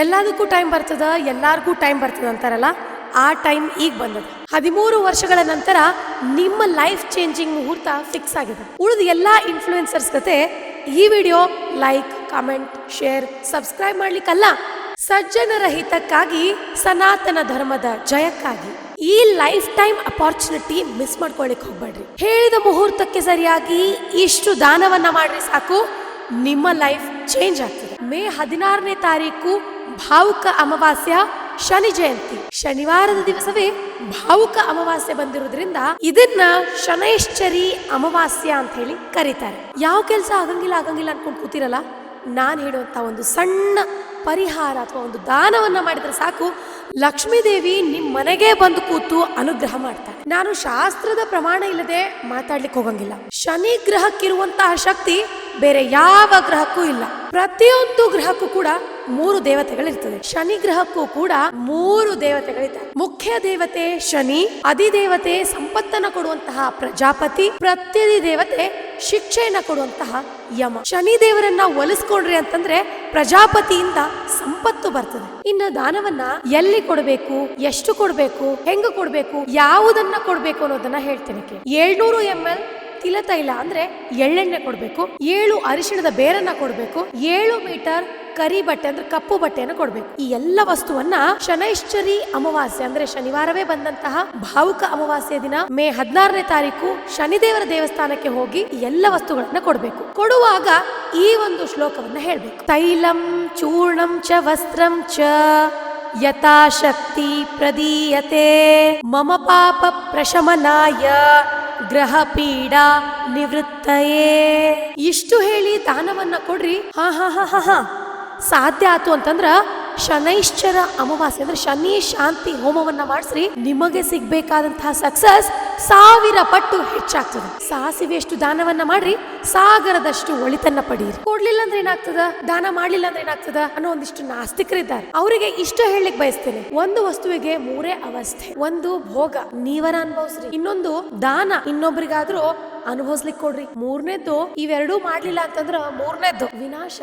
ಎಲ್ಲದಕ್ಕೂ ಟೈಮ್ ಬರ್ತದ, ಎಲ್ಲಾರ್ಗೂ ಟೈಮ್ ಬರ್ತದ ಅಂತಾರಲ್ಲ, ಆ ಟೈಮ್ ಈಗ ಬಂದದ. 13 ವರ್ಷಗಳ ನಂತರ ನಿಮ್ಮ ಲೈಫ್ ಚೇಂಜಿಂಗ್ ಮುಹೂರ್ತ ಫಿಕ್ಸ್ ಆಗಿದೆ. ಉಳಿದ ಎಲ್ಲಾ ಇನ್ಫ್ಲೂಯೆನ್ಸರ್ಸ್ ಜೊತೆ ಈ video like, comment, share, subscribe ಮಾಡ್ಲಿಕ್ಕಲ್ಲ, ಸಜ್ಜನರ ಹಿತಕ್ಕಾಗಿ, ಸನಾತನ ಧರ್ಮದ ಜಯಕ್ಕಾಗಿ. ಈ ಲೈಫ್ ಟೈಮ್ ಅಪಾರ್ಚುನಿಟಿ ಮಿಸ್ ಮಾಡ್ಕೊಳ್ಳಿಕ್ ಹೋಗ್ಬೇಡ್ರಿ. ಹೇಳಿದ ಮುಹೂರ್ತಕ್ಕೆ ಸರಿಯಾಗಿ ಇಷ್ಟು ದಾನವನ್ನ ಮಾಡ್ರಿ ಸಾಕು, ನಿಮ್ಮ ಲೈಫ್ ಚೇಂಜ್ ಆಗ್ತದೆ. ಮೇ 16ನೇ ತಾರೀಕು ಭಾವುಕ ಅಮಾವಾಸ್ಯ, ಶನಿ ಜಯಂತಿ. ಶನಿವಾರದ ದಿವಸವೇ ಭಾವುಕ ಅಮಾವಾಸ್ಯೆ ಬಂದಿರೋದ್ರಿಂದ ಇದನ್ನ ಶನೈಶ್ಚರಿ ಅಮಾವಾಸ್ಯ ಅಂತ ಹೇಳಿ ಕರೀತಾರೆ. ಯಾವ ಕೆಲಸ ಆಗಂಗಿಲ್ಲ ಅನ್ಕೊಂಡು ಕೂತಿರಲ್ಲ, ನಾನು ಹೇಳುವಂತ ಒಂದು ಸಣ್ಣ ಪರಿಹಾರ ಅಥವಾ ಒಂದು ದಾನವನ್ನ ಮಾಡಿದ್ರೆ ಸಾಕು, ಲಕ್ಷ್ಮೀ ದೇವಿ ನಿಮ್ ಮನೆಗೆ ಬಂದು ಕೂತು ಅನುಗ್ರಹ ಮಾಡ್ತಾಳೆ. ನಾನು ಶಾಸ್ತ್ರದ ಪ್ರಮಾಣ ಇಲ್ಲದೆ ಮಾತಾಡ್ಲಿಕ್ಕೆ ಹೋಗಂಗಿಲ್ಲ. ಶನಿ ಗ್ರಹಕ್ಕಿರುವಂತಹ ಶಕ್ತಿ ಬೇರೆ ಯಾವ ಗ್ರಹಕ್ಕೂ ಇಲ್ಲ. ಪ್ರತಿಯೊಂದು ಗ್ರಹಕ್ಕೂ ಕೂಡ 3 ದೇವತೆಗಳಿರ್ತದೆ. ಶನಿ ಗ್ರಹಕ್ಕೂ ಕೂಡ 3 ದೇವತೆಗಳಿದ್ದಾರೆ. ಮುಖ್ಯ ದೇವತೆ ಶನಿ, ಅಧಿದೇವತೆ ಸಂಪತ್ತನ್ನ ಕೊಡುವಂತಹ ಪ್ರಜಾಪತಿ, ಪ್ರತ್ಯಧಿ ದೇವತೆ ಶಿಕ್ಷೆಯನ್ನ ಕೊಡುವಂತಹ ಯಮ. ಶನಿ ದೇವರನ್ನ ಒಲಿಸ್ಕೊಂಡ್ರಿ ಅಂತಂದ್ರೆ ಪ್ರಜಾಪತಿಯಿಂದ ಸಂಪತ್ತು ಬರ್ತದೆ. ಇನ್ನ ದಾನವನ್ನ ಎಲ್ಲಿ ಕೊಡಬೇಕು, ಎಷ್ಟು ಕೊಡಬೇಕು, ಹೆಂಗ ಕೊಡಬೇಕು, ಯಾವುದನ್ನ ಕೊಡಬೇಕು ಅನ್ನೋದನ್ನ ಹೇಳ್ತೇನೆ. 700 ml ತಿಲತೈಲ ಅಂದ್ರೆ ಎಳ್ಳೆಣ್ಣೆ ಕೊಡ್ಬೇಕು, 7 ಅರಿಶಿಣದ ಬೇರನ್ನ ಕೊಡ್ಬೇಕು, 7 ಮೀಟರ್ ಕರಿ ಬಟ್ಟೆ ಅಂದ್ರೆ ಕಪ್ಪು ಬಟ್ಟೆಯನ್ನು ಕೊಡ್ಬೇಕು. ಈ ಎಲ್ಲ ವಸ್ತುವನ್ನ ಶನೈಶ್ಚರಿ ಅಮಾವಾಸ್ಯೆ ಅಂದ್ರೆ ಶನಿವಾರವೇ ಬಂದಂತಹ ಭಾವುಕ ಅಮಾವಾಸ್ಯೆ ದಿನ ಮೇ 16ನೇ ತಾರೀಕು ಶನಿದೇವರ ದೇವಸ್ಥಾನಕ್ಕೆ ಹೋಗಿ ಈ ಎಲ್ಲ ವಸ್ತುಗಳನ್ನ ಕೊಡ್ಬೇಕು. ಕೊಡುವಾಗ ಈ ಒಂದು ಶ್ಲೋಕವನ್ನ ಹೇಳ್ಬೇಕು. ತೈಲಂ ಚೂರ್ಣಂ ಚ ವಸ್ತ್ರಂ ಚ ಯಥಾಶಕ್ತಿ ಪ್ರದೀಯತೆ ಮಮ ಪಾಪ ಪ್ರಶಮನಾಯ ಗ್ರಹ ಪೀಡಾ ನಿವೃತ್ತಯೇ. ಇಷ್ಟು ಹೇಳಿ ದಾನವನ್ನ ಕೊಡ್ರಿ. ಹಾ ಸಾಧ್ಯ ಆತು ಅಂತಂದ್ರ ಶನೈಶ್ಚರ ಅಮಾವಾಸ್ಯೆ ಅಂದ್ರೆ ಶನಿ ಶಾಂತಿ ಹೋಮವನ್ನ ಮಾಡಿಸ್ರಿ. ನಿಮಗೆ ಸಿಗ್ಬೇಕಾದಂತಹ ಸಕ್ಸಸ್ 1000 ಪಟ್ಟು ಹೆಚ್ಚಾಗ್ತದೆ. ಸಾಸಿವೆಷ್ಟು ದಾನವನ್ನ ಮಾಡ್ರಿ, ಸಾಗರದಷ್ಟು ಒಳಿತನ್ನ ಪಡೀರಿ. ಕೊಡ್ಲಿಲ್ಲ ಅಂದ್ರೆ ಏನಾಗ್ತದ, ದಾನ ಮಾಡ್ಲಿಲ್ಲ ಅಂದ್ರೆ ಏನಾಗ್ತದ ಅನ್ನೋ ಒಂದಿಷ್ಟು ನಾಸ್ತಿಕರಿದ್ದಾರೆ. ಅವರಿಗೆ ಇಷ್ಟ ಹೇಳಲಿಕ್ಕೆ ಬಯಸ್ತೇನೆ. ಒಂದು ವಸ್ತುವಿಗೆ 3 ಅವಸ್ಥೆ. ಒಂದು ಭೋಗ, ನೀವರ ಅನುಭವಿಸ್ರಿ. ಇನ್ನೊಂದು ದಾನ, ಇನ್ನೊಬ್ರಿಗಾದ್ರೂ ಅನುಭವಿಸ್ಲಿಕ್ಕೆ ಕೊಡ್ರಿ. 3ನೇದ್ದು ಇವೆರಡೂ ಮಾಡ್ಲಿಲ್ಲ ಅಂತಂದ್ರ 3ನೇದ್ದು ವಿನಾಶ.